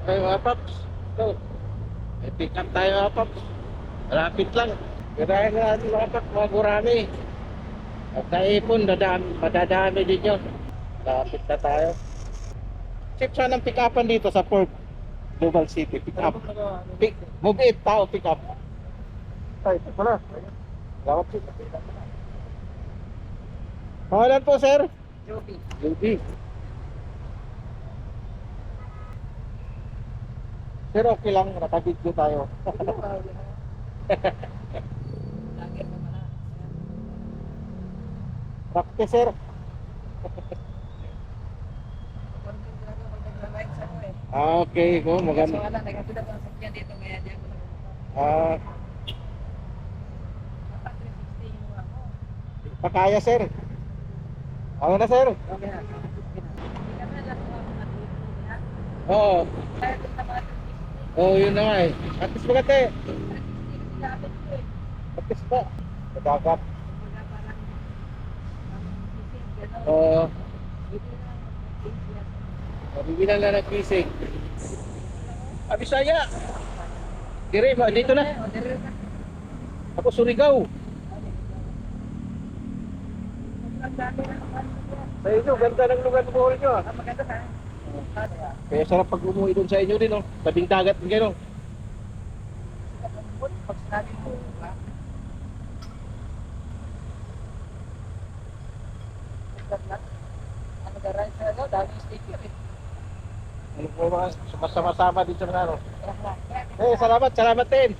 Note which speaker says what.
Speaker 1: Ay mga paps, ito. May pick up tayo mga paps. Malapit lang. Ganahin na natin mga paps, mga gurami. At naipon, madadami din yun. Malapit na tayo. Chip saan ang pick upan dito sa Port Global City? Pick up. Move it, tao pick up. Ay, ito pala. Salamat po. Pangalan po sir?
Speaker 2: Joby.
Speaker 1: Judy. Sir, okay lang, nakabidyo tayo.
Speaker 2: Lagi mo pala.
Speaker 1: Practice sir.
Speaker 2: Konting talaga pag nagla-live sa ako eh.
Speaker 1: Okay,
Speaker 2: Kaso
Speaker 1: maganda.
Speaker 2: wala, nagkapila ko ang sakyan dito kaya di ako nagpupunta.
Speaker 1: Ah,
Speaker 2: Dapat 360 yung ako.
Speaker 1: pakaya sir. Ako na sir.
Speaker 2: Okay na. Hindi ka na lang ako natulog na.
Speaker 1: Oo.
Speaker 2: Kaya ito sa mga 360.
Speaker 1: Oo, yun na nga eh. At least maganda eh.
Speaker 2: 360 kasi dapat ko eh.
Speaker 1: At least pa. Madagat.
Speaker 2: Kumbaga parang isip, gano'n.
Speaker 1: Oo.
Speaker 2: Hindi na lang mag-change yan.
Speaker 1: Mabibilang na ng kising. Bisaya. Dire, dito na.
Speaker 2: O, dire na.
Speaker 1: Ako Surigao.
Speaker 2: Sobrang dami na naman yan.
Speaker 1: Sa inyo, ganda ng lugar mo nyo ah.
Speaker 2: Maganda ka.
Speaker 1: Kaya sarap pag umuwi doon sa inyo din oh. Tabing dagat din kayo.
Speaker 2: Pag sinabi mo, ha? Ano ka rin sa ano? Daming sticker eh.
Speaker 1: Ano po mga sumasama-sama dito sa ano. Eh, salamat din.